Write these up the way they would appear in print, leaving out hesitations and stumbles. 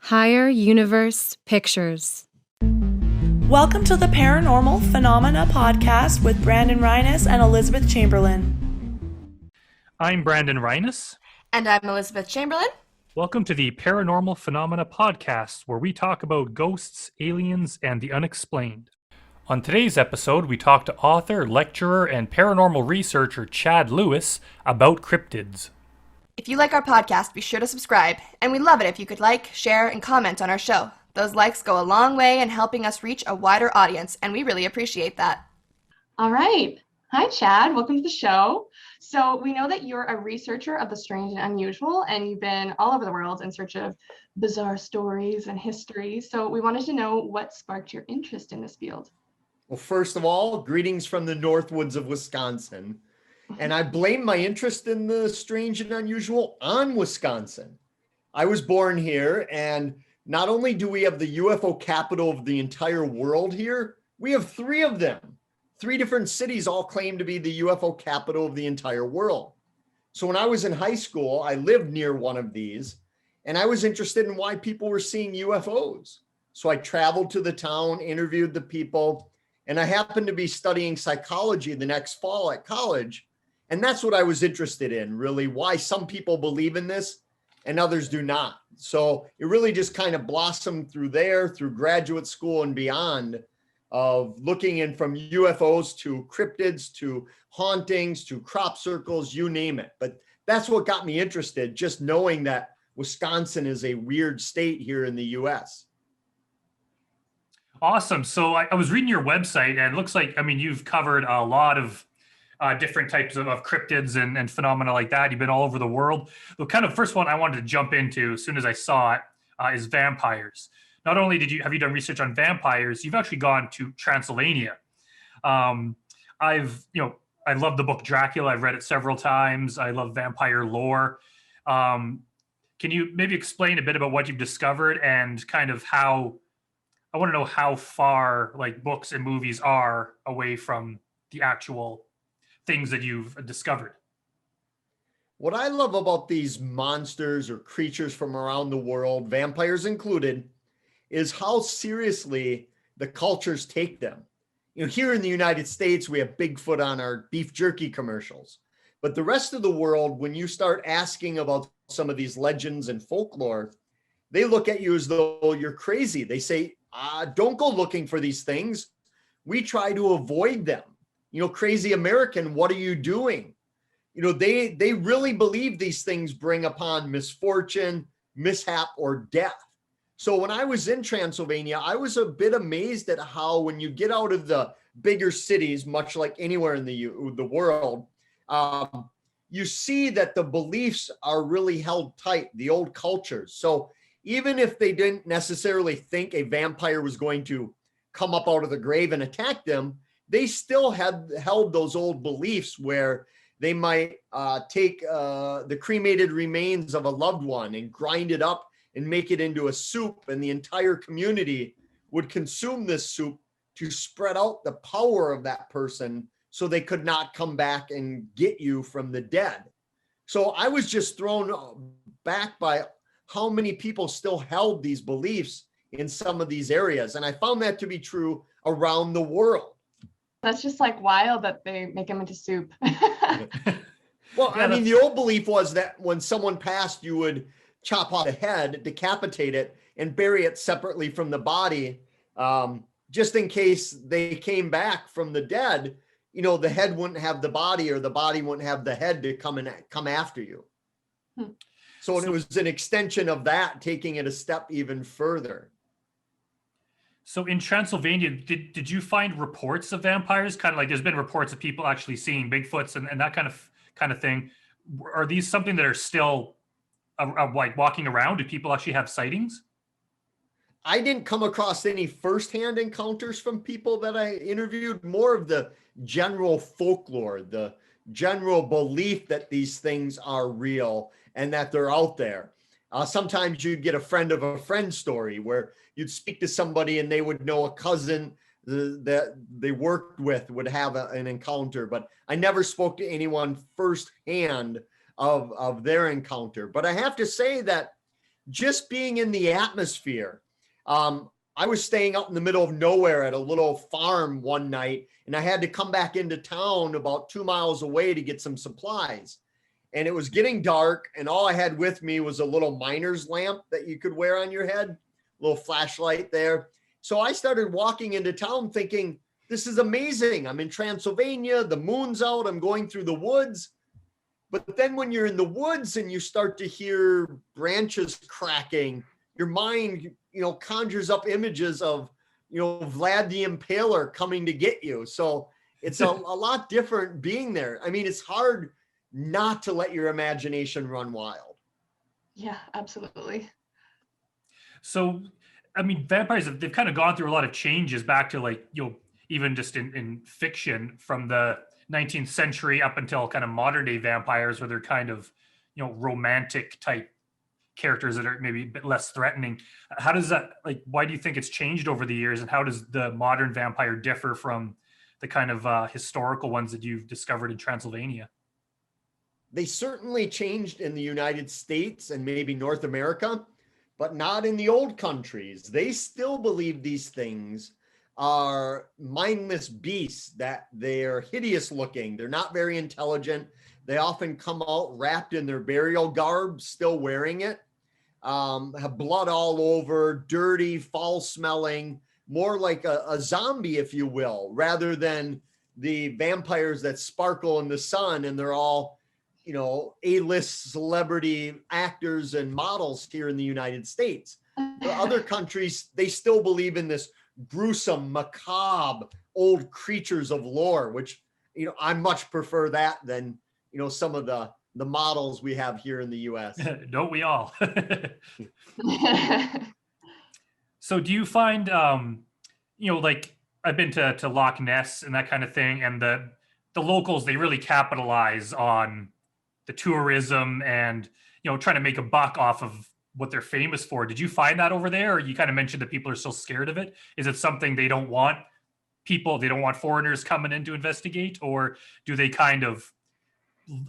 Higher Universe Pictures. Welcome to the Paranormal Phenomena Podcast with Brandon Reines and Elizabeth Chamberlain. I'm Brandon Reines. And I'm Elizabeth Chamberlain. Welcome to the Paranormal Phenomena Podcast, where we talk about ghosts, aliens, and the unexplained. On today's episode, we talk to author, lecturer, and paranormal researcher Chad Lewis about cryptids. If you like our podcast, be sure to subscribe, and we'd love it if you could like, share, and comment on our show. Those likes go a long way in helping us reach a wider audience, and we really appreciate that. All right. Hi, Chad. Welcome to the show. So we know that you're a researcher of the strange and unusual, and you've been all over the world in search of bizarre stories and history. So we wanted to know what sparked your interest in this field. Well, first of all, greetings from the Northwoods of Wisconsin. And I blame my interest in the strange and unusual on Wisconsin. I was born here, and not only do we have the UFO capital of the entire world here, we have three of them. Three different cities all claim to be the UFO capital of the entire world. So when I was in high school, I lived near one of these, and I was interested in why people were seeing UFOs. So I traveled to the town, interviewed the people, and I happened to be studying psychology the next fall at college. And that's what I was interested in, really, why some people believe in this and others do not. So it really just kind of blossomed through there, through graduate school and beyond, of looking in from UFOs to cryptids, to hauntings, to crop circles, you name it. But that's what got me interested, just knowing that Wisconsin is a weird state here in the US. Awesome. So I was reading your website, and it looks like, you've covered a lot of different types of cryptids and phenomena like that. You've been all over the world. The kind of first one I wanted to jump into as soon as I saw it is vampires. Not only have you done research on vampires, you've actually gone to Transylvania. I love the book Dracula. I've read it several times. I love vampire lore. Can you maybe explain a bit about what you've discovered and kind of how, I want to know how far like books and movies are away from the actual things that you've discovered? What I love about these monsters or creatures from around the world, vampires included, is how seriously the cultures take them. Here in the United States, we have Bigfoot on our beef jerky commercials. But the rest of the world, when you start asking about some of these legends and folklore, they look at you as though you're crazy. They say, don't go looking for these things. We try to avoid them. Crazy American, what are you doing? They really believe these things bring upon misfortune, mishap, or death. So when I was in Transylvania, I was a bit amazed at how when you get out of the bigger cities, much like anywhere in the world, you see that the beliefs are really held tight, the old cultures. So even if they didn't necessarily think a vampire was going to come up out of the grave and attack them, they still had held those old beliefs where they might take the cremated remains of a loved one and grind it up and make it into a soup, and the entire community would consume this soup to spread out the power of that person so they could not come back and get you from the dead. So I was just thrown back by how many people still held these beliefs in some of these areas. And I found that to be true around the world. That's just like wild that they make them into soup. Well, the old belief was that when someone passed, you would chop off the head, decapitate it, and bury it separately from the body, just in case they came back from the dead. The head wouldn't have the body, or the body wouldn't have the head to come after you. So it was an extension of that, taking it a step even further. So in Transylvania, did you find reports of vampires? Kind of like there's been reports of people actually seeing Bigfoots and that kind of thing. Are these something that are still like walking around? Do people actually have sightings? I didn't come across any firsthand encounters from people that I interviewed, more of the general folklore, the general belief that these things are real and that they're out there. Sometimes you'd get a friend of a friend story where you'd speak to somebody and they would know a cousin that they worked with would have an encounter, but I never spoke to anyone firsthand of their encounter. But I have to say that just being in the atmosphere. I was staying out in the middle of nowhere at a little farm one night, and I had to come back into town about 2 miles away to get some supplies. And it was getting dark, and all I had with me was a little miner's lamp that you could wear on your head, a little flashlight there. So I started walking into town thinking, this is amazing. I'm in Transylvania, the moon's out, I'm going through the woods. But then when you're in the woods and you start to hear branches cracking, your mind, conjures up images of, Vlad the Impaler coming to get you. So it's a lot different being there. I mean, it's hard not to let your imagination run wild. Yeah, absolutely. So, I mean, vampires, they've kind of gone through a lot of changes back to like, even just in fiction from the 19th century up until kind of modern day vampires, where they're kind of, romantic type characters that are maybe a bit less threatening. How does that, why do you think it's changed over the years, and how does the modern vampire differ from the kind of historical ones that you've discovered in Transylvania? They certainly changed in the United States and maybe North America, but not in the old countries. They still believe these things are mindless beasts, that they're hideous looking. They're not very intelligent. They often come out wrapped in their burial garb, still wearing it, have blood all over, dirty, foul smelling, more like a zombie, if you will, rather than the vampires that sparkle in the sun and they're all, A-list celebrity actors and models here in the United States. The other countries, they still believe in this gruesome, macabre, old creatures of lore, which, I much prefer that than, some of the models we have here in the US. Don't we all? So do you find, like I've been to Loch Ness and that kind of thing, and the locals, they really capitalize on the tourism and, trying to make a buck off of what they're famous for. Did you find that over there? Or you kind of mentioned that people are still scared of it. Is it something they don't want foreigners coming in to investigate, or do they kind of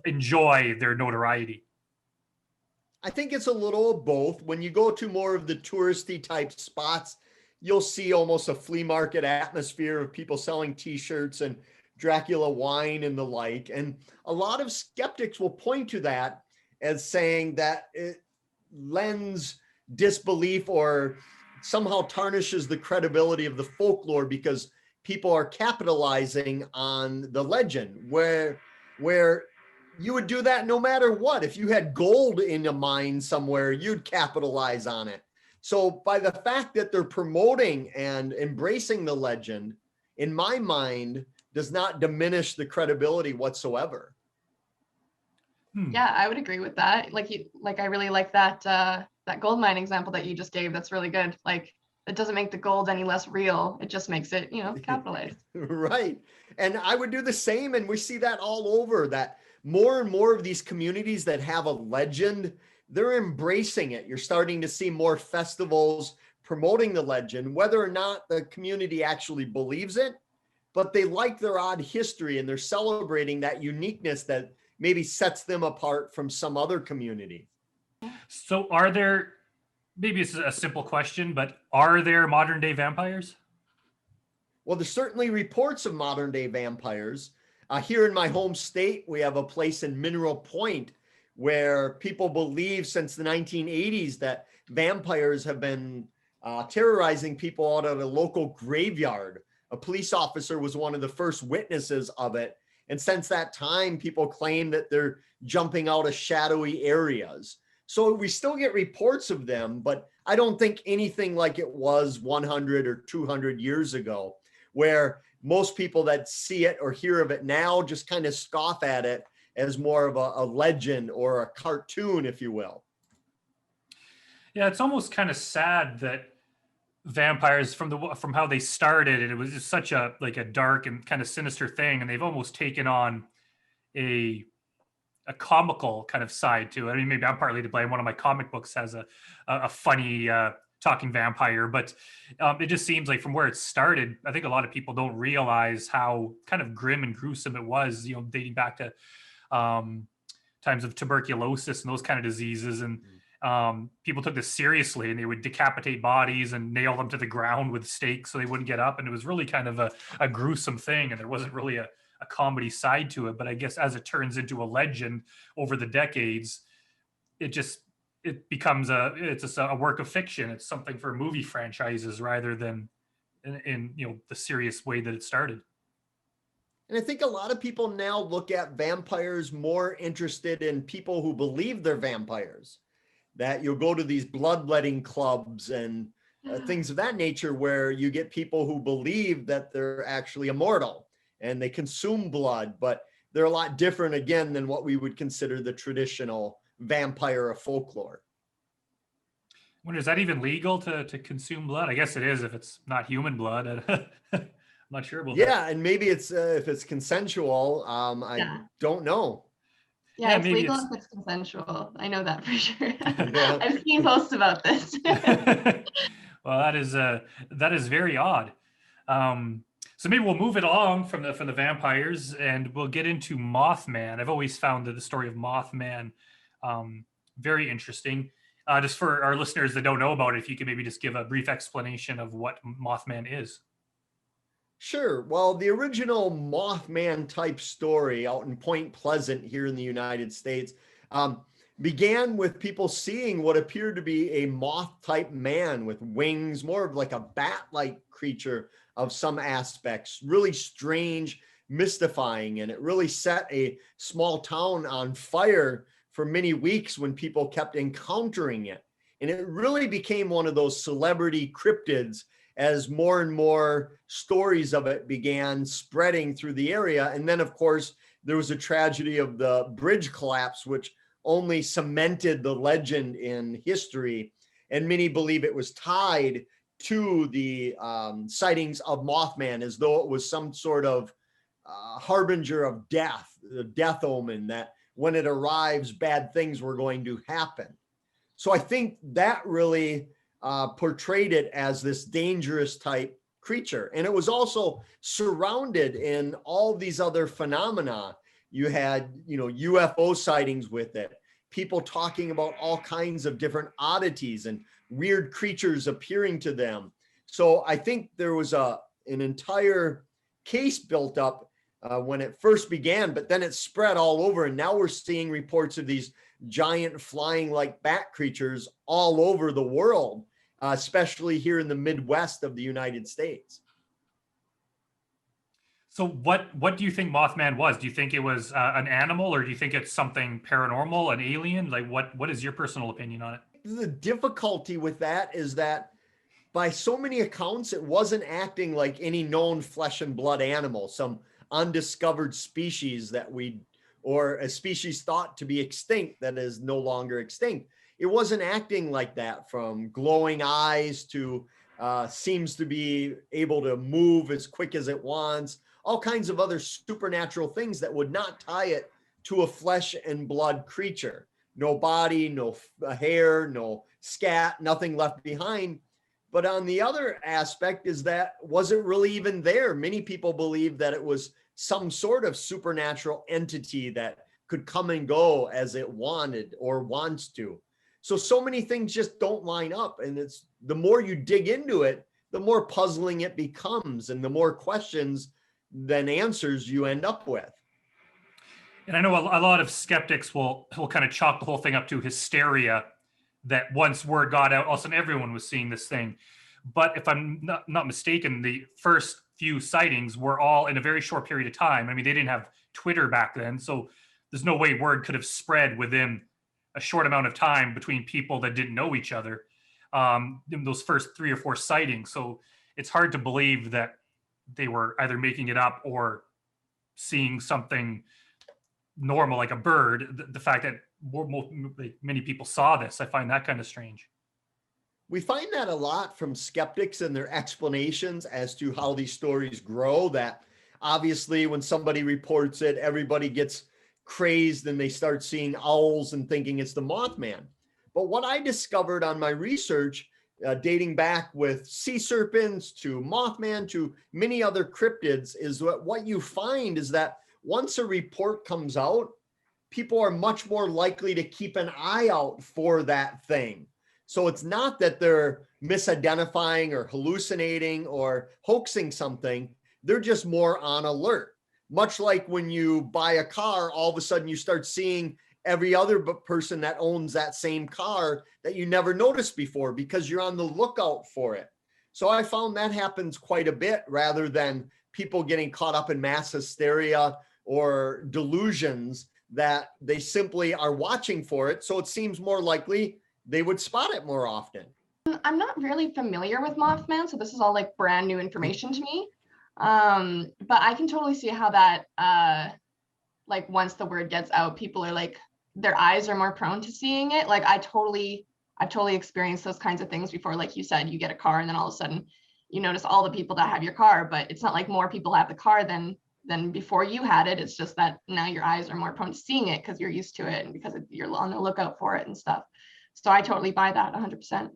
enjoy their notoriety? I think it's a little of both. When you go to more of the touristy type spots, you'll see almost a flea market atmosphere of people selling t-shirts and Dracula wine and the like. And a lot of skeptics will point to that as saying that it lends disbelief or somehow tarnishes the credibility of the folklore, because people are capitalizing on the legend, where you would do that no matter what. If you had gold in a mine somewhere, you'd capitalize on it. So by the fact that they're promoting and embracing the legend, in my mind, does not diminish the credibility whatsoever. Yeah, I would agree with that. I really like that gold mine example that you just gave. That's really good. It doesn't make the gold any less real. It just makes it, capitalized. Right. And I would do the same. And we see that all over, that more and more of these communities that have a legend, they're embracing it. You're starting to see more festivals promoting the legend, whether or not the community actually believes it, but they like their odd history and they're celebrating that uniqueness that maybe sets them apart from some other community. So are there, maybe it's a simple question, but are there modern day vampires? Well, there's certainly reports of modern day vampires. Here in my home state, we have a place in Mineral Point where people believe since the 1980s that vampires have been terrorizing people out at a local graveyard. A police officer was one of the first witnesses of it. And since that time, people claim that they're jumping out of shadowy areas. So we still get reports of them, but I don't think anything like it was 100 or 200 years ago, where most people that see it or hear of it now just kind of scoff at it as more of a legend or a cartoon, if you will. Yeah, it's almost kind of sad that vampires, from how they started, and it was just such a dark and kind of sinister thing, and they've almost taken on a comical kind of side to it. I mean, maybe I'm partly to blame. One of my comic books has a funny talking vampire, but it just seems like from where it started, I think a lot of people don't realize how kind of grim and gruesome it was, dating back to times of tuberculosis and those kind of diseases. And people took this seriously, and they would decapitate bodies and nail them to the ground with stakes so they wouldn't get up. And it was really kind of a gruesome thing. And there wasn't really a comedy side to it. But I guess as it turns into a legend over the decades, it becomes a work of fiction. It's something for movie franchises rather than in the serious way that it started. And I think a lot of people now look at vampires more interested in people who believe they're vampires, that you'll go to these bloodletting clubs and things of that nature where you get people who believe that they're actually immortal and they consume blood, but they're a lot different again than what we would consider the traditional vampire of folklore. When is that even legal to consume blood? I guess it is if it's not human blood. I'm not sure about that. Yeah, and maybe it's if it's consensual. I don't know. Yeah, it's maybe legal if it's consensual. I know that for sure. I've seen posts about this. Well, that is very odd. So maybe we'll move it along from the vampires, and we'll get into Mothman. I've always found the story of Mothman very interesting. Just for our listeners that don't know about it, if you could maybe just give a brief explanation of what Mothman is. Sure. Well, the original Mothman type story out in Point Pleasant here in the United States began with people seeing what appeared to be a moth type man with wings, more of like a bat-like creature of some aspects, really strange, mystifying, and it really set a small town on fire for many weeks when people kept encountering it. And it really became one of those celebrity cryptids as more and more stories of it began spreading through the area. And then, of course, there was a tragedy of the bridge collapse, which only cemented the legend in history. And many believe it was tied to the sightings of Mothman, as though it was some sort of harbinger of death, the death omen, that when it arrives, bad things were going to happen. So I think that really portrayed it as this dangerous type creature. And it was also surrounded in all these other phenomena. You had, UFO sightings with it, people talking about all kinds of different oddities and weird creatures appearing to them. So I think there was an entire case built up when it first began, but then it spread all over. And now we're seeing reports of these giant flying like bat creatures all over the world, especially here in the Midwest of the United States. So what do you think Mothman was? Do you think it was an animal, or do you think it's something paranormal, an alien? Like what is your personal opinion on it? The difficulty with that is that by so many accounts, it wasn't acting like any known flesh and blood animal, some undiscovered species or a species thought to be extinct that is no longer extinct. It wasn't acting like that, from glowing eyes to seems to be able to move as quick as it wants, all kinds of other supernatural things that would not tie it to a flesh and blood creature. No body, no hair, no scat, nothing left behind. But on the other aspect is that wasn't really even there. Many people believe that it was some sort of supernatural entity that could come and go as it wanted or wants to. So many things just don't line up. And it's the more you dig into it, the more puzzling it becomes, and the more questions than answers you end up with. And I know a lot of skeptics will kind of chalk the whole thing up to hysteria, that once word got out, all of a sudden everyone was seeing this thing. But if I'm not mistaken, the first few sightings were all in a very short period of time. I mean, they didn't have Twitter back then, so there's no way word could have spread within a short amount of time between people that didn't know each other in those first 3 or 4 sightings. So it's hard to believe that they were either making it up or seeing something normal like a bird. The fact that many people saw this, I find that kind of strange. We find that a lot from skeptics and their explanations as to how these stories grow, that obviously when somebody reports it, everybody gets crazed and they start seeing owls and thinking it's the Mothman. But what I discovered on my research, dating back with sea serpents to Mothman to many other cryptids, is what you find is that once a report comes out, people are much more likely to keep an eye out for that thing. So it's not that they're misidentifying or hallucinating or hoaxing something. They're just more on alert. Much like when you buy a car, all of a sudden you start seeing every other person that owns that same car that you never noticed before because you're on the lookout for it. So I found that happens quite a bit rather than people getting caught up in mass hysteria or delusions that they simply are watching for it. So it seems more likely they would spot it more often. I'm not really familiar with Mothman, so this is all like brand new information to me. But I can totally see how that, like once the word gets out, people are like, their eyes are more prone to seeing it. Like I've totally experienced those kinds of things before. Like you said, you get a car and then all of a sudden you notice all the people that have your car, but it's not like more people have the car than before you had it. It's just that now your eyes are more prone to seeing it because you're used to it and because you're on the lookout for it and stuff. So I totally buy that 100%.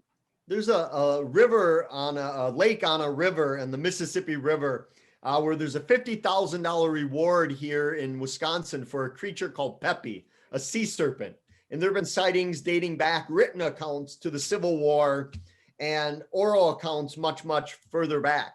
There's a river on a lake on a river, and the Mississippi River, where there's a $50,000 reward here in Wisconsin for a creature called Peppy, a sea serpent. And there have been sightings dating back, written accounts to the Civil War and oral accounts much, much further back.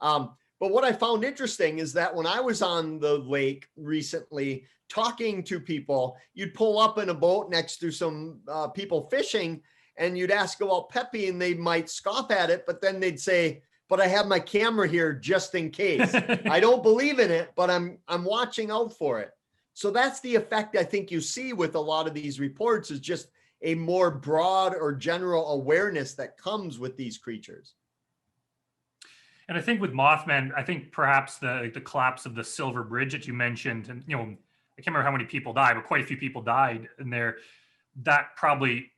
But what I found interesting is that when I was on the lake recently talking to people, you'd pull up in a boat next to some people fishing and you'd ask about Peppy and they might scoff at it, but then they'd say, but I have my camera here just in case. I don't believe in it, but I'm watching out for it. So that's the effect I think you see with a lot of these reports, is just a more broad or general awareness that comes with these creatures. And I think with Mothman, I think perhaps the collapse of the Silver Bridge that you mentioned, and I can't remember how many people died, but quite a few people died in there. That probably,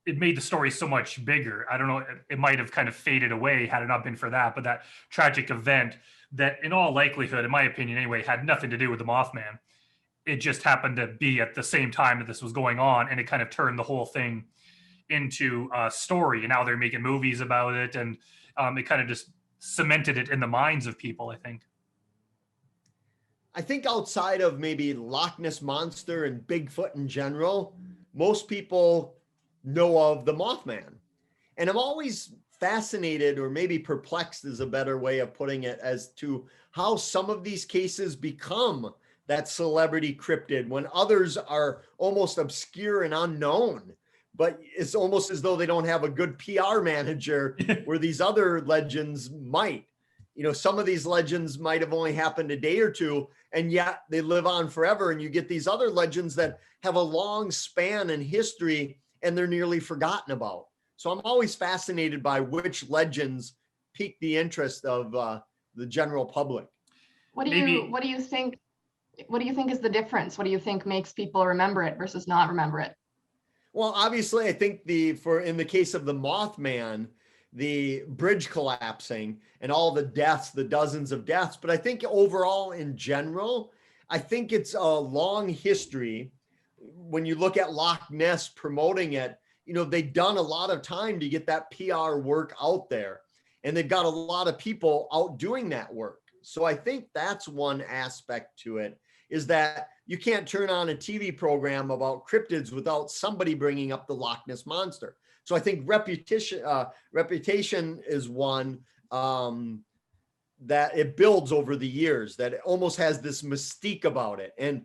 it made the story so much bigger. I don't know, it might have kind of faded away had it not been for that, but that tragic event that in all likelihood, in my opinion anyway, had nothing to do with the Mothman. It just happened to be at the same time that this was going on, and it kind of turned the whole thing into a story. And now they're making movies about it, and it kind of just cemented it in the minds of people, I think. I think outside of maybe Loch Ness Monster and Bigfoot in general, most people know of the Mothman. And I'm always fascinated, or maybe perplexed is a better way of putting it, as to how some of these cases become that celebrity cryptid when others are almost obscure and unknown. But it's almost as though they don't have a good PR manager where these other legends might. Some of these legends might have only happened a day or two, and yet they live on forever. And you get these other legends that have a long span in history and they're nearly forgotten about. So I'm always fascinated by which legends pique the interest of the general public. What do you think is the difference? What do you think makes people remember it versus not remember it? Well, obviously, I think in the case of the Mothman, the bridge collapsing and all the deaths, the dozens of deaths. But I think overall, in general, I think it's a long history. When you look at Loch Ness promoting it, they've done a lot of time to get that PR work out there, and they've got a lot of people out doing that work. So I think that's one aspect to it, is that you can't turn on a TV program about cryptids without somebody bringing up the Loch Ness Monster. So I think reputation is one that it builds over the years, that it almost has this mystique about it. And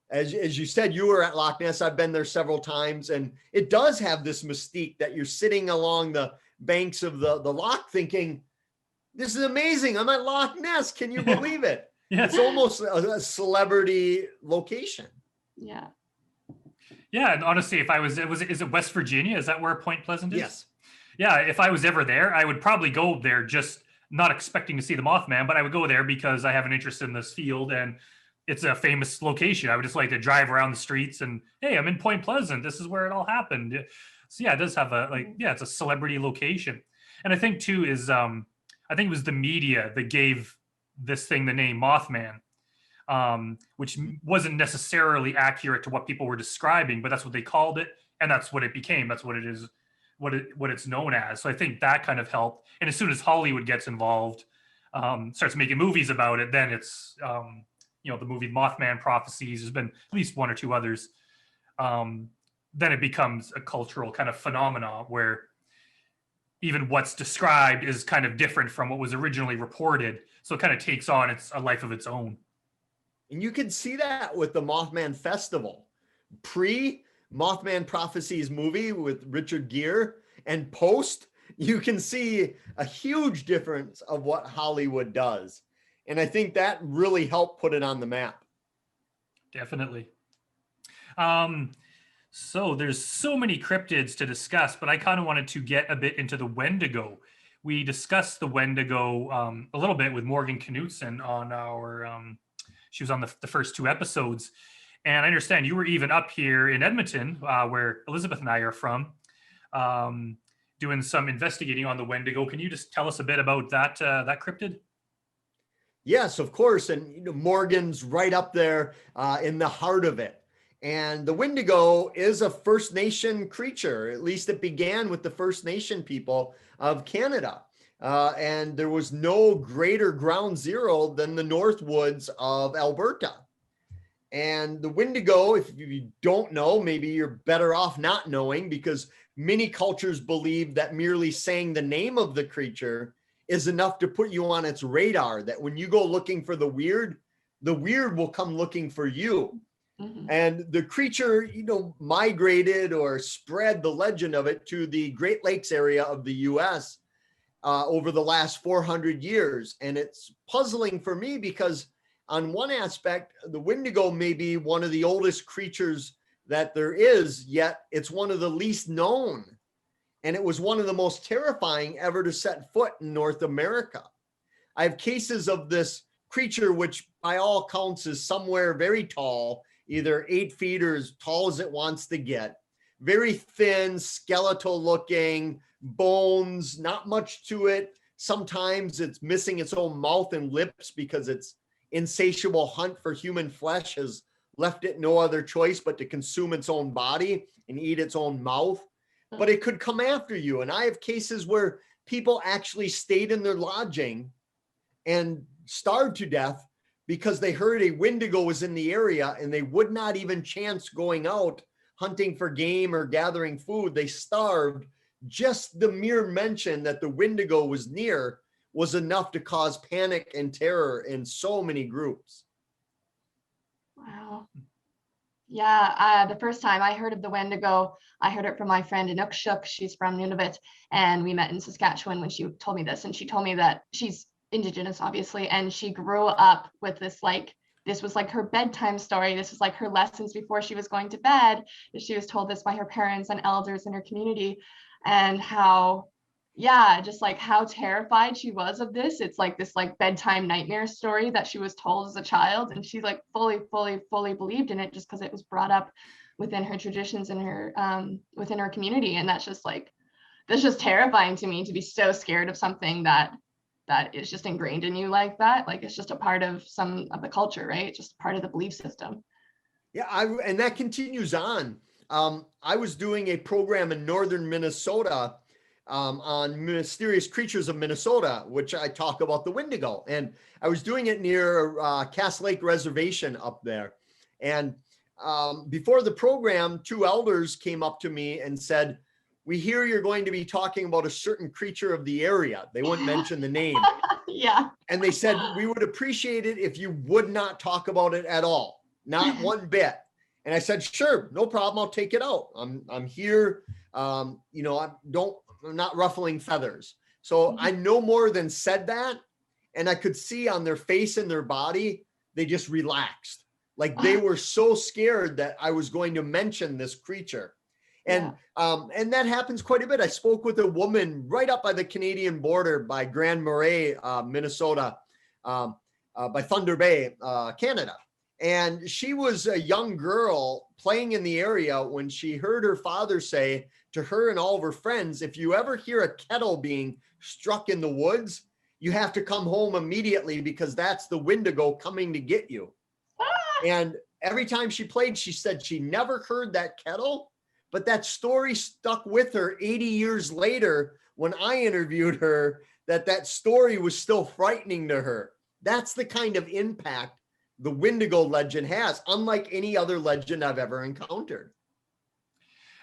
as you said, you were at Loch Ness. I've been there several times, and it does have this mystique that you're sitting along the banks of the loch thinking, this is amazing. I'm at Loch Ness. Can you believe it? Yeah. It's almost a celebrity location. Yeah. Yeah, and honestly, if I is it West Virginia? Is that where Point Pleasant is? Yes. Yeah, if I was ever there, I would probably go there just not expecting to see the Mothman, but I would go there because I have an interest in this field and it's a famous location. I would just like to drive around the streets and, hey, I'm in Point Pleasant. This is where it all happened. So yeah, it does have it's a celebrity location. And I think too is, I think it was the media that gave this thing the name Mothman, which wasn't necessarily accurate to what people were describing, but that's what they called it. And that's what it became. That's what it is, what it's known as. So I think that kind of helped. And as soon as Hollywood gets involved, starts making movies about it, then it's, the movie Mothman Prophecies. There's been at least one or two others. Then it becomes a cultural kind of phenomena where even what's described is kind of different from what was originally reported. So it kind of takes on a life of its own. And you can see that with the Mothman Festival. Pre-Mothman Prophecies movie with Richard Gere and post, you can see a huge difference of what Hollywood does. And I think that really helped put it on the map. Definitely. So there's so many cryptids to discuss, but I kind of wanted to get a bit into the Wendigo. We discussed the Wendigo a little bit with Morgan Knutson on our, she was on the first two episodes. And I understand you were even up here in Edmonton, where Elizabeth and I are from, doing some investigating on the Wendigo. Can you just tell us a bit about that cryptid? Yes, of course. And Morgan's right up there in the heart of it. And the Wendigo is a First Nation creature. At least it began with the First Nation people of Canada. And there was no greater ground zero than the Northwoods of Alberta. And the Wendigo, if you don't know, maybe you're better off not knowing, because many cultures believe that merely saying the name of the creature is enough to put you on its radar, that when you go looking for the weird will come looking for you. Mm-hmm. And the creature, migrated or spread the legend of it to the Great Lakes area of the US over the last 400 years. And it's puzzling for me because on one aspect, the Wendigo may be one of the oldest creatures that there is, yet it's one of the least known. And it was one of the most terrifying ever to set foot in North America. I have cases of this creature, which by all counts is somewhere very tall, either 8 feet or as tall as it wants to get. Very thin, skeletal looking, bones, not much to it. Sometimes it's missing its own mouth and lips because its insatiable hunt for human flesh has left it no other choice but to consume its own body and eat its own mouth. But it could come after you. And I have cases where people actually stayed in their lodging and starved to death because they heard a Wendigo was in the area and they would not even chance going out hunting for game or gathering food. They starved. Just the mere mention that the Wendigo was near was enough to cause panic and terror in so many groups. Wow. Yeah, the first time I heard of the Wendigo, I heard it from my friend Inukshuk. She's from Nunavut, and we met in Saskatchewan when she told me this. And she told me that she's Indigenous, obviously, and she grew up with this was like her bedtime story. This was like her lessons before she was going to bed. She was told this by her parents and elders in her community, and how terrified she was of this. It's like this bedtime nightmare story that she was told as a child, and she fully believed in it just because it was brought up within her traditions and her within her community. And that's just terrifying to me, to be so scared of something that is just ingrained in you like that. Like it's just a part of some of the culture, right? It's just part of the belief system. Yeah, and that continues on. I was doing a program in northern Minnesota on mysterious creatures of Minnesota, which I talk about the Wendigo. And I was doing it near Cass Lake Reservation up there. And before the program, 2 elders came up to me and said, "We hear you're going to be talking about a certain creature of the area." They wouldn't mention the name. Yeah. And they said, "We would appreciate it if you would not talk about it at all, not one bit." And I said, "Sure, no problem. I'll take it out. I'm here. I'm not ruffling feathers." So I no more than said that. And I could see on their face and their body, they just relaxed. Like they were so scared that I was going to mention this creature. And that happens quite a bit. I spoke with a woman right up by the Canadian border by Grand Marais, Minnesota, by Thunder Bay, Canada. And she was a young girl playing in the area when she heard her father say to her and all of her friends, "If you ever hear a kettle being struck in the woods, you have to come home immediately because that's the Wendigo coming to get you." And every time she played, she said she never heard that kettle, but that story stuck with her 80 years later when I interviewed her, that story was still frightening to her. That's the kind of impact the Wendigo legend has, unlike any other legend I've ever encountered.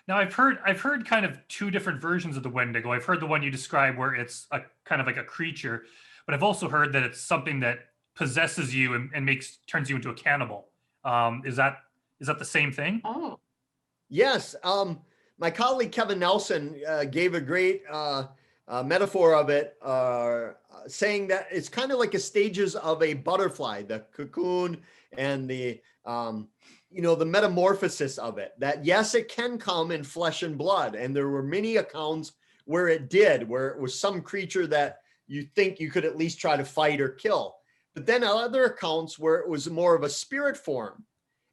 Now I've heard kind of two different versions of the Wendigo. I've heard the one you describe where it's a kind of like a creature, but I've also heard that it's something that possesses you and turns you into a cannibal. Is that the same thing? Oh, Yes. My colleague Kevin Nelson gave a great metaphor of it, saying that it's kind of like a stages of a butterfly, the cocoon and the the metamorphosis of it. That yes, it can come in flesh and blood, and there were many accounts where it did, where it was some creature that you think you could at least try to fight or kill. But then other accounts where it was more of a spirit form,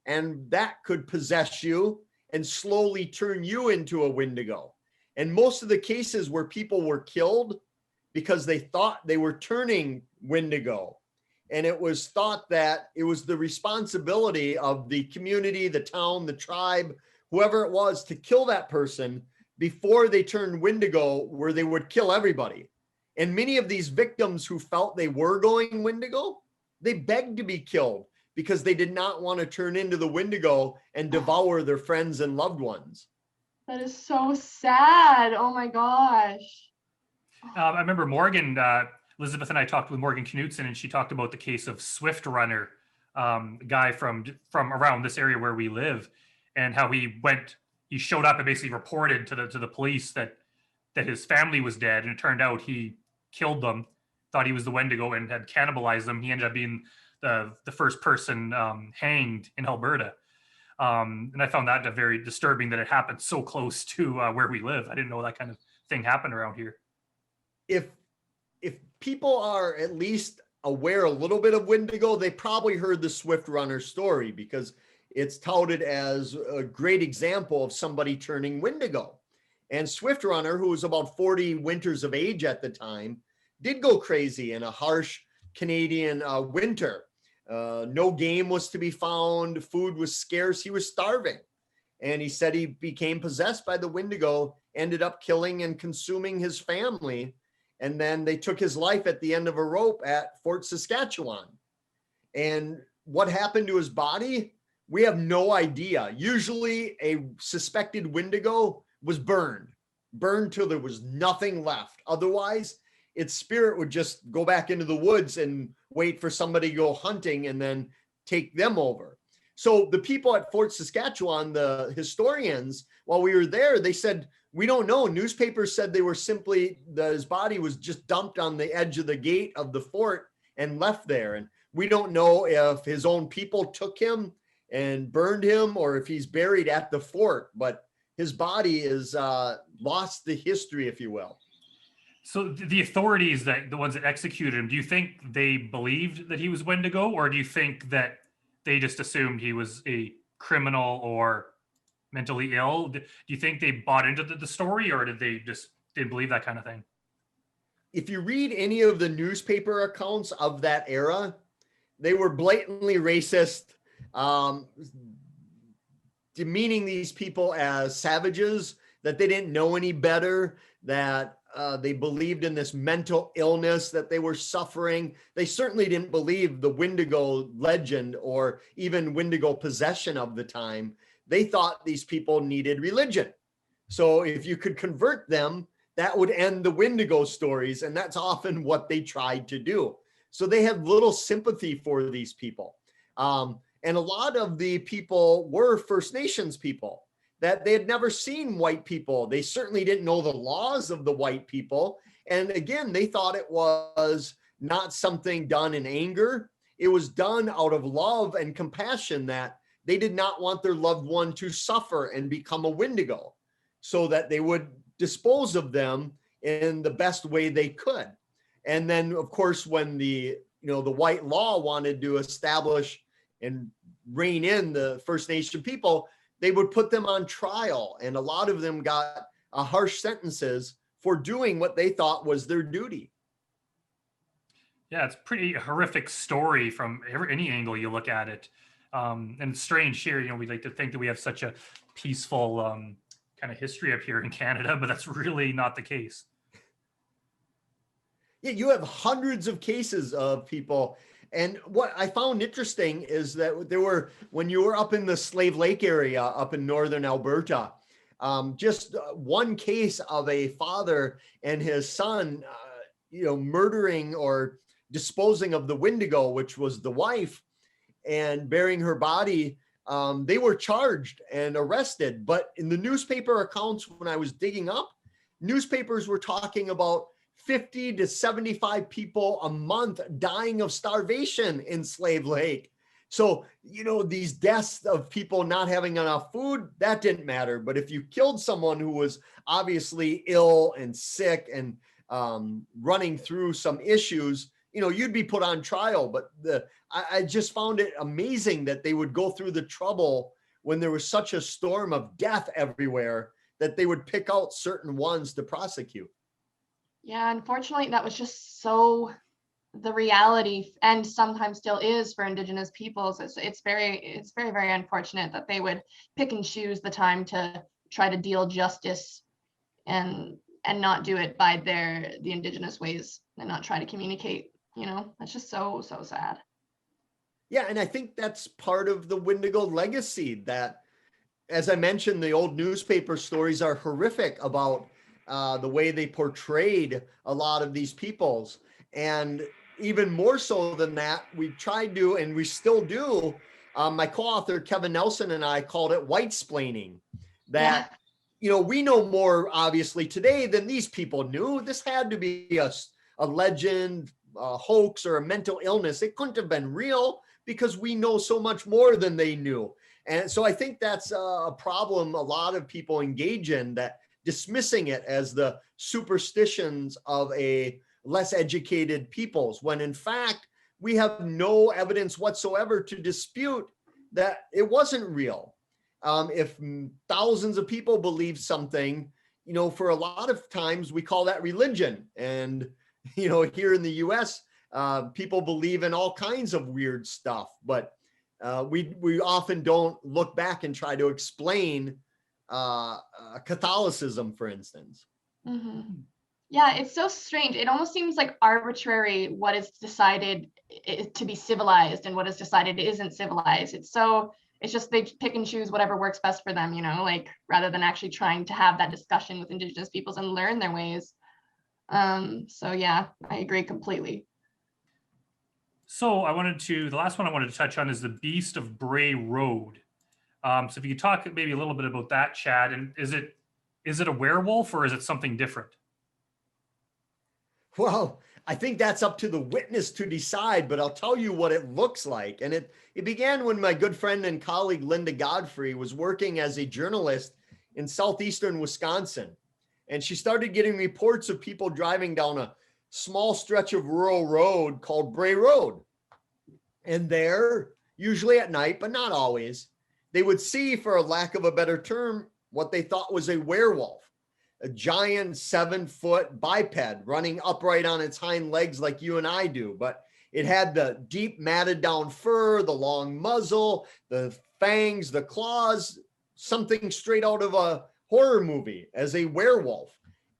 and that could possess you and slowly turn you into a Wendigo. And most of the cases where people were killed because they thought they were turning Wendigo. And it was thought that it was the responsibility of the community, the town, the tribe, whoever it was, to kill that person before they turned Wendigo, where they would kill everybody. And many of these victims who felt they were going Wendigo, they begged to be killed because they did not want to turn into the Wendigo and devour their friends and loved ones. that is so sad. Oh my gosh. I remember Morgan, Elizabeth and I talked with Morgan Knutson, and she talked about the case of Swift Runner, a guy from around this area where we live, and how he showed up and basically reported to the police that his family was dead, and it turned out he killed them, thought he was the Wendigo, and had cannibalized them. He ended up being the first person hanged in Alberta. And I found that very disturbing that it happened so close to where we live. I didn't know that kind of thing happened around here. If people are at least aware a little bit of Wendigo, they probably heard the Swift Runner story, because it's touted as a great example of somebody turning Wendigo. And Swift Runner, who was about 40 winters of age at the time, did go crazy in a harsh Canadian winter. No game was to be found. Food was scarce. He was starving. And he said he became possessed by the Wendigo, ended up killing and consuming his family. And then they took his life at the end of a rope at Fort Saskatchewan. And what happened to his body? We have no idea. Usually a suspected Wendigo was burned till there was nothing left. Otherwise, its spirit would just go back into the woods and wait for somebody to go hunting and then take them over. So the people at Fort Saskatchewan, the historians, while we were there, they said, we don't know. Newspapers said they were simply, his body was just dumped on the edge of the gate of the fort and left there. And we don't know if his own people took him and burned him, or if he's buried at the fort, but his body is lost the history, if you will. So the authorities, the ones that executed him, do you think they believed that he was Wendigo, or do you think that they just assumed he was a criminal or mentally ill? Do you think they bought into the story, or did they just didn't believe that kind of thing? If you read any of the newspaper accounts of that era, they were blatantly racist, demeaning these people as savages, that they didn't know any better, that they believed in this mental illness that they were suffering. They certainly didn't believe the Wendigo legend or even Wendigo possession of the time. They thought these people needed religion. So if you could convert them, that would end the Wendigo stories. And that's often what they tried to do. So they had little sympathy for these people. And a lot of the people were First Nations people, that they had never seen white people. They certainly didn't know the laws of the white people. And again, they thought it was not something done in anger. It was done out of love and compassion, that they did not want their loved one to suffer and become a Wendigo, so that they would dispose of them in the best way they could. And then, of course, when the white law wanted to establish and rein in the First Nation people, they would put them on trial. And a lot of them got harsh sentences for doing what they thought was their duty. Yeah, it's a pretty horrific story from any angle you look at it. And strange here, we like to think that we have such a peaceful kind of history up here in Canada, but that's really not the case. Yeah, you have hundreds of cases of people. And what I found interesting is that when you were up in the Slave Lake area, up in northern Alberta, just one case of a father and his son, murdering or disposing of the Wendigo, which was the wife, and burying her body. They were charged and arrested. But in the newspaper accounts, when I was digging up, newspapers were talking about 50 to 75 people a month dying of starvation in Slave Lake. So, these deaths of people not having enough food, that didn't matter. But if you killed someone who was obviously ill and sick and running through some issues, you'd be put on trial. But I just found it amazing that they would go through the trouble when there was such a storm of death everywhere that they would pick out certain ones to prosecute. Yeah, unfortunately, that was just so the reality, and sometimes still is for Indigenous peoples. It's very, very unfortunate that they would pick and choose the time to try to deal justice and not do it by the Indigenous ways and not try to communicate. That's just so sad. Yeah, and I think that's part of the Wendigo legacy that, as I mentioned, the old newspaper stories are horrific about the way they portrayed a lot of these peoples. And even more so than that, we tried to, and we still do, my co-author Kevin Nelson and I called it white-splaining. That, we know more obviously today than these people knew. This had to be a legend, a hoax, or a mental illness. It couldn't have been real because we know so much more than they knew. And so I think that's a problem a lot of people engage in, that dismissing it as the superstitions of a less educated peoples, when in fact, we have no evidence whatsoever to dispute that it wasn't real. If thousands of people believe something, for a lot of times we call that religion. And, here in the US, people believe in all kinds of weird stuff, but we often don't look back and try to explain Catholicism, for instance. Mm-hmm. Yeah, it's so strange. It almost seems like arbitrary what is decided to be civilized and what is decided isn't civilized. It's just they pick and choose whatever works best for them, rather than actually trying to have that discussion with Indigenous peoples and learn their ways. So yeah, I agree completely. So the last one I wanted to touch on is the Beast of Bray Road. So if you could talk maybe a little bit about that, Chad, and is it a werewolf or is it something different? Well, I think that's up to the witness to decide, but I'll tell you what it looks like. And it began when my good friend and colleague Linda Godfrey was working as a journalist in southeastern Wisconsin. And she started getting reports of people driving down a small stretch of rural road called Bray Road. And there, usually at night, but not always, they would see, for a lack of a better term, what they thought was a werewolf. A giant 7-foot biped running upright on its hind legs like you and I do. But it had the deep matted down fur, the long muzzle, the fangs, the claws, something straight out of a horror movie as a werewolf.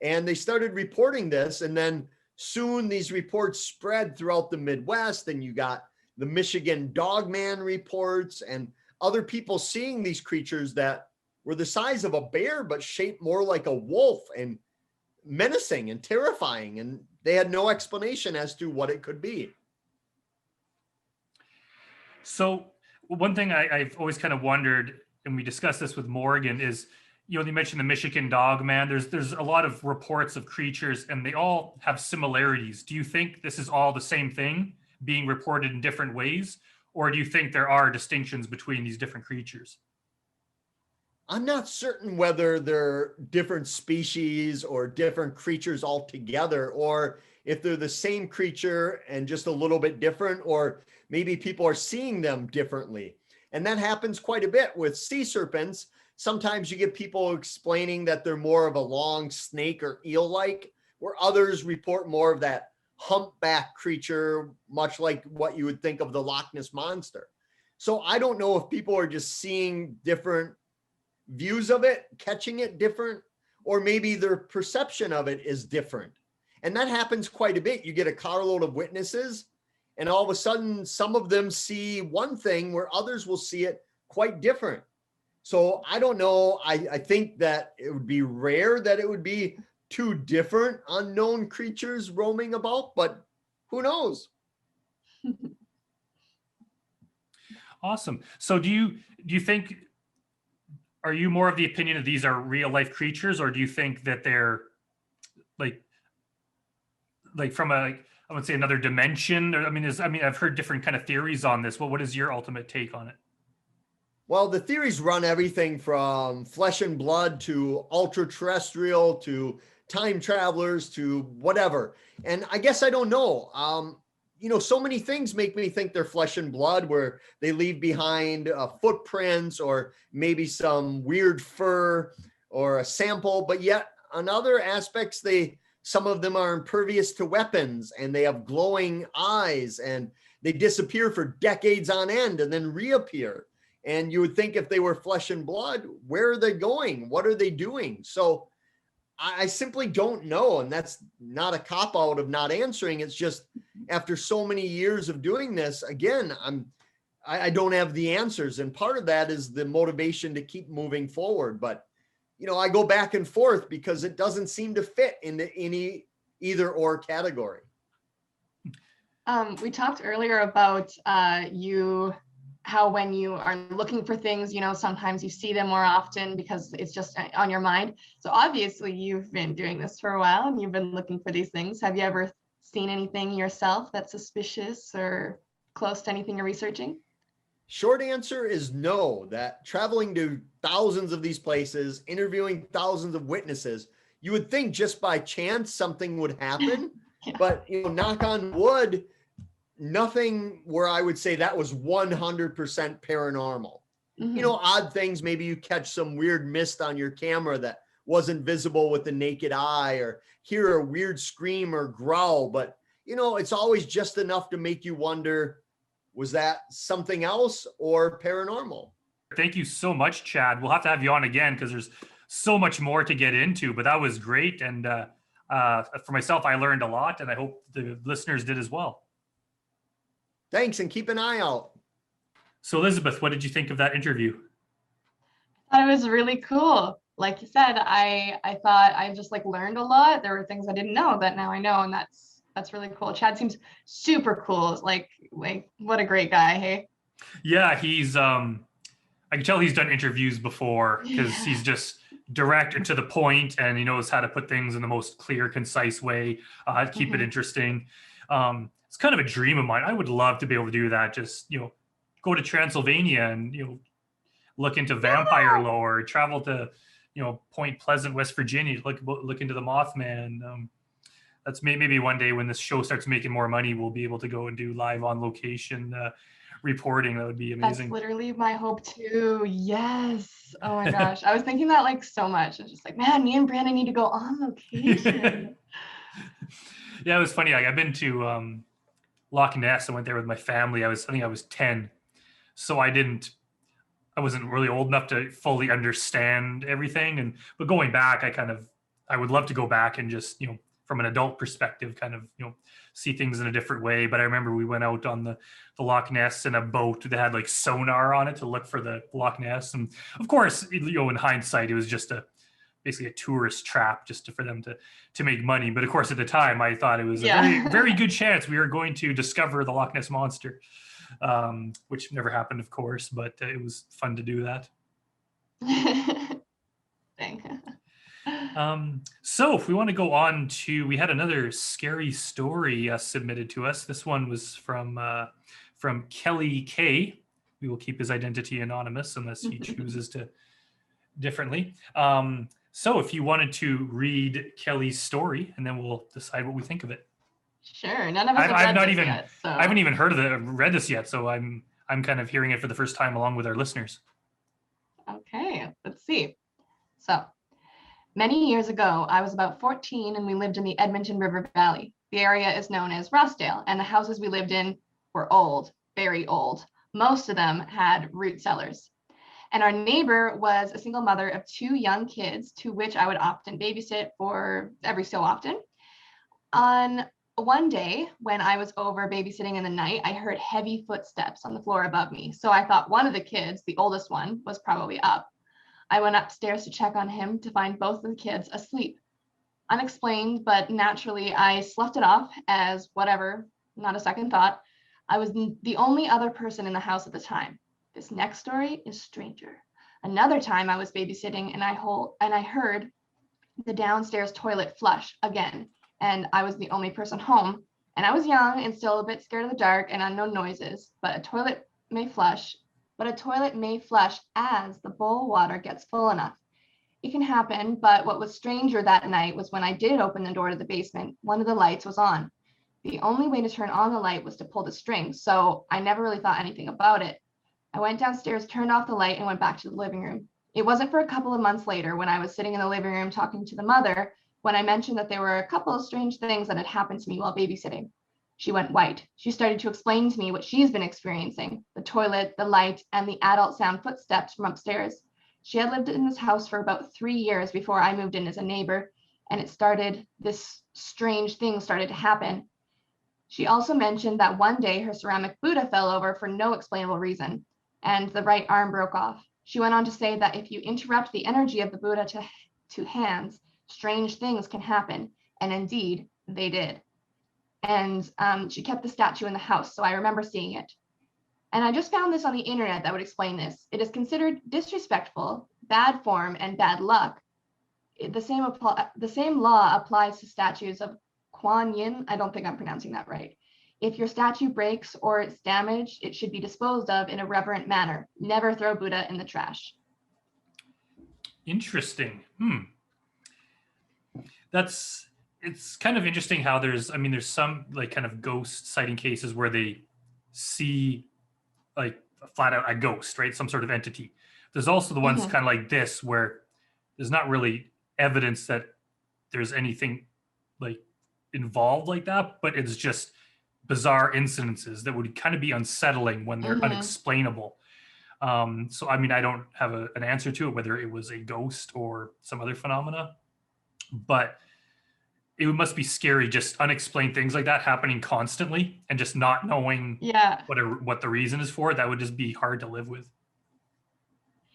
And they started reporting this. And then soon these reports spread throughout the Midwest. And you got the Michigan Dogman reports and other people seeing these creatures that were the size of a bear, but shaped more like a wolf and menacing and terrifying. And they had no explanation as to what it could be. So one thing I've always kind of wondered, and we discussed this with Morgan, is, you mentioned the Michigan Dogman. There's a lot of reports of creatures and they all have similarities. Do you think this is all the same thing being reported in different ways? Or do you think there are distinctions between these different creatures? I'm not certain whether they're different species or different creatures altogether, or if they're the same creature and just a little bit different, or maybe people are seeing them differently. And that happens quite a bit with sea serpents. Sometimes you get people explaining that they're more of a long snake or eel-like, where others report more of that humpback creature, much like what you would think of the Loch Ness Monster. So I don't know if people are just seeing different views of it, catching it different, or maybe their perception of it is different. And that happens quite a bit. You get a carload of witnesses And all of a sudden, some of them see one thing where others will see it quite different. So I don't know. I think that it would be rare that it would be two different unknown creatures roaming about, but who knows? Awesome. So do you think, are you more of the opinion that these are real life creatures, or do you think that they're like from a, I would say, another dimension? Or, I mean, I've heard different kind of theories on this. What is your ultimate take on it? Well, the theories run everything from flesh and blood to ultra terrestrial to time travelers to whatever. And I guess I don't know. So many things make me think they're flesh and blood, where they leave behind footprints or maybe some weird fur or a sample. But yet on other aspects, some of them are impervious to weapons, and they have glowing eyes, and they disappear for decades on end and then reappear. And you would think if they were flesh and blood, where are they going? What are they doing? So I simply don't know. And that's not a cop out of not answering. It's just after so many years of doing this, again, I don't have the answers. And part of that is the motivation to keep moving forward. But, I go back and forth because it doesn't seem to fit into any either or category. We talked earlier about how when you are looking for things, sometimes you see them more often because it's just on your mind. So obviously you've been doing this for a while and you've been looking for these things. Have you ever seen anything yourself that's suspicious or close to anything you're researching? Short answer is no. That traveling to thousands of these places, interviewing thousands of witnesses, you would think just by chance something would happen. Yeah. But, knock on wood, nothing where I would say that was 100% paranormal. Mhm. Odd things, maybe you catch some weird mist on your camera that wasn't visible with the naked eye, or hear a weird scream or growl, but it's always just enough to make you wonder, was that something else or paranormal? Thank you so much, Chad. We'll have to have you on again because there's so much more to get into, but that was great. And for myself, I learned a lot, and I hope the listeners did as well. Thanks, and keep an eye out. So Elizabeth, what did you think of that interview? I thought it was really cool. Like you said, I thought I just learned a lot. There were things I didn't know that now I know, and that's really cool. Chad seems super cool. Like what a great guy, hey? Yeah, he's I can tell he's done interviews before because he's just direct and to the point, and he knows how to put things in the most clear, concise way, keep it interesting. It's kind of a dream of mine. I would love to be able to do that. Just, go to Transylvania and, look into vampire lore, travel to, Point Pleasant, West Virginia, look into the Mothman. That's maybe one day when this show starts making more money, we'll be able to go and do live on location reporting. That would be amazing. That's literally my hope too. Yes. Oh my gosh. I was thinking that so much. It's just man, me and Brandon need to go on location. Yeah, it was funny. I've been to Loch Ness. I went there with my family. I think I was 10. So I wasn't really old enough to fully understand everything. But going back, I would love to go back and just, from an adult perspective, kind of, see things in a different way. But I remember we went out on the Loch Ness in a boat that had sonar on it to look for the Loch Ness. And of course, in hindsight, it was just basically a tourist trap just for them to make money. But of course, at the time, I thought it was a very, very good chance we were going to discover the Loch Ness Monster, which never happened, of course, but it was fun to do that. Dang. So if we want to go on we had another scary story submitted to us. This one was from Kelly K. We will keep his identity anonymous unless he chooses to differently. So if you wanted to read Kelly's story, and then we'll decide what we think of it. Sure. None of us have read this yet, so. I haven't even read this yet, so I'm kind of hearing it for the first time along with our listeners. Okay, let's see. So, many years ago, I was about 14 and we lived in the Edmonton River Valley. The area is known as Rossdale, and the houses we lived in were old, very old. Most of them had root cellars. And our neighbor was a single mother of 2 young kids, to which I would often babysit for every so often. On one day when I was over babysitting in the night, I heard heavy footsteps on the floor above me. So I thought one of the kids, the oldest one, was probably up. I went upstairs to check on him to find both of the kids asleep. Unexplained, but naturally, I sloughed it off as whatever, not a second thought. I was the only other person in the house at the time. This next story is stranger. Another time I was babysitting and I heard the downstairs toilet flush again, and I was the only person home. And I was young and still a bit scared of the dark and unknown noises, but a toilet may flush as the bowl water gets full enough. It can happen, but what was stranger that night was when I did open the door to the basement, one of the lights was on. The only way to turn on the light was to pull the string, so I never really thought anything about it. I went downstairs, turned off the light, and went back to the living room. It wasn't for a couple of months later when I was sitting in the living room talking to the mother when I mentioned that there were a couple of strange things that had happened to me while babysitting. She went white. She started to explain to me what she's been experiencing, the toilet, the light, and the adult sound footsteps from upstairs. She had lived in this house for about 3 years before I moved in as a neighbor, and this strange thing started to happen. She also mentioned that one day her ceramic Buddha fell over for no explainable reason, and the right arm broke off. She went on to say that if you interrupt the energy of the Buddha to hands, strange things can happen, and indeed, they did. And she kept the statue in the house, so I remember seeing it. And I just found this on the internet that would explain this. It is considered disrespectful, bad form, and bad luck. The same law applies to statues of Kuan Yin. I don't think I'm pronouncing that right. If your statue breaks or it's damaged, it should be disposed of in a reverent manner. Never throw Buddha in the trash. Interesting. It's kind of interesting how there's some like kind of ghost sighting cases where they see like flat out a ghost, right? Some sort of entity. There's also the ones kind of like this where there's not really evidence that there's anything like involved like that, but it's just bizarre incidences that would kind of be unsettling when they're unexplainable. So I don't have an answer to it, whether it was a ghost or some other phenomena, but it must be scary, just unexplained things like that happening constantly and just not knowing what the reason is for it. That would just be hard to live with.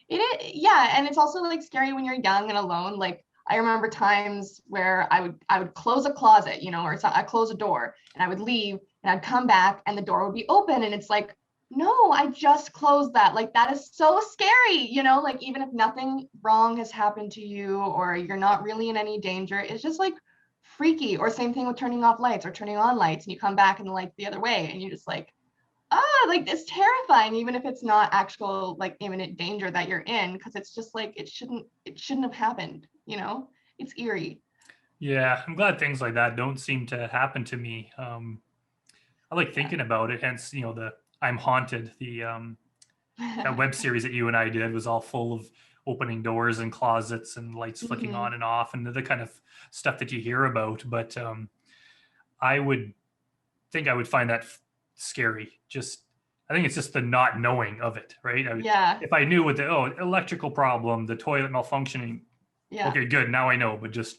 It is, yeah, and it's also like scary when you're young and alone. Like I remember times where I would close a closet, or I close a door and I would leave and I'd come back and the door would be open and it's like, no, I just closed that. Like that is so scary, like even if nothing wrong has happened to you or you're not really in any danger, it's just like freaky. Or same thing with turning off lights or turning on lights and you come back and the light's the other way and you're just like, like it's terrifying, even if it's not actual like imminent danger that you're in, because it's just like it shouldn't have happened, it's eerie. Yeah, I'm glad things like that don't seem to happen to me. I like thinking about it, hence the I'm Haunted, the that web series that you and I did was all full of opening doors and closets and lights flicking on and off and the kind of stuff that you hear about. But I would think I would find that scary. I think it's just the not knowing of it, right? If I knew with the electrical problem, the toilet malfunctioning, okay, good, now I know. But just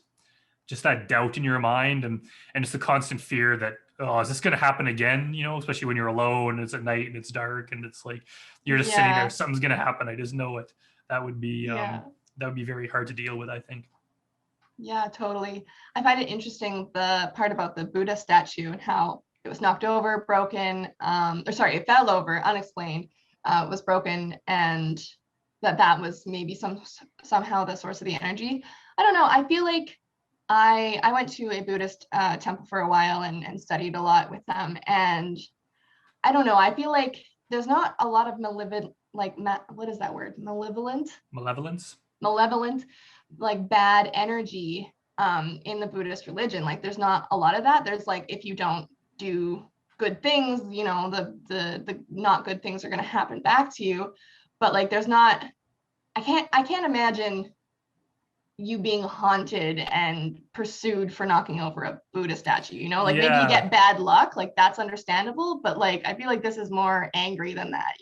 that doubt in your mind and just the constant fear that, is this going to happen again? Especially when you're alone, it's at night and it's dark and it's like you're just sitting there, something's going to happen, I just know it. That would be very hard to deal with, I think. Yeah, totally. I find it interesting, the part about the Buddha statue and how it was knocked over, broken, it fell over, unexplained, was broken, and that was maybe somehow the source of the energy. I don't know. I feel like I went to a Buddhist temple for a while and studied a lot with them, and I don't know. I feel like there's not a lot of what is that word? Malevolence, like bad energy in the Buddhist religion. Like there's not a lot of that. There's like, if you don't do good things, the not good things are going to happen back to you. But like there's not, I can't imagine you being haunted and pursued for knocking over a Buddha statue, maybe you get bad luck, like that's understandable, but like I feel like this is more angry than that.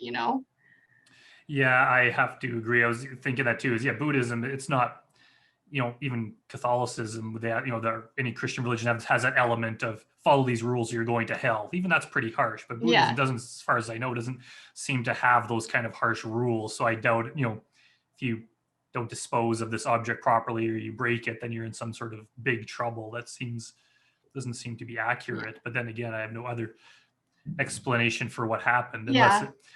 Yeah, I have to agree. I was thinking that too, Buddhism, it's not even Catholicism, that, any Christian religion has that element of follow these rules, you're going to hell. Even that's pretty harsh, but Buddhism Yeah. doesn't, as far as I know, doesn't seem to have those kind of harsh rules. So I doubt, if you don't dispose of this object properly or you break it, then you're in some sort of big trouble. Doesn't seem to be accurate. But then again, I have no other explanation for what happened,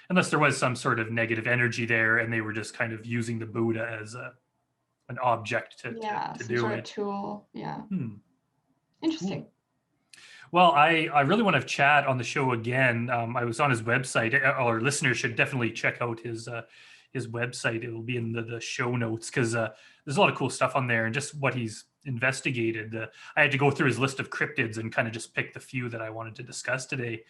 unless there was some sort of negative energy there and they were just kind of using the Buddha as an object to some do sort it. of tool. Yeah. Cool. Interesting. Well, I really want to have Chad on the show again. I was on his website. Our listeners should definitely check out his website. It will be in the show notes, because there's a lot of cool stuff on there, and just what he's investigated. I had to go through his list of cryptids and kind of just pick the few that I wanted to discuss today.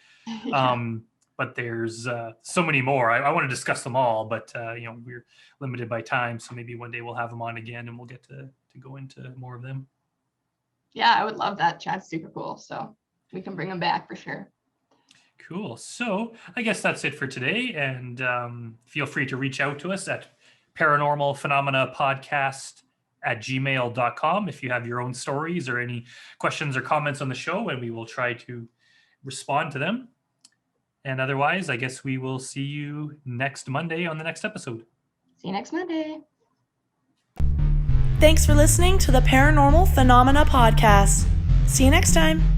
But there's so many more. I want to discuss them all, but we're limited by time. So maybe one day we'll have him on again and we'll get to go into more of them. Yeah, I would love that. Chad's super cool. So we can bring him back for sure. Cool. So I guess that's it for today. And feel free to reach out to us at Paranormal Phenomena Podcast at gmail.com if you have your own stories or any questions or comments on the show, and we will try to respond to them. And otherwise, I guess we will see you next Monday on the next episode. See you next Monday. Thanks for listening to the Paranormal Phenomena Podcast. See you next time.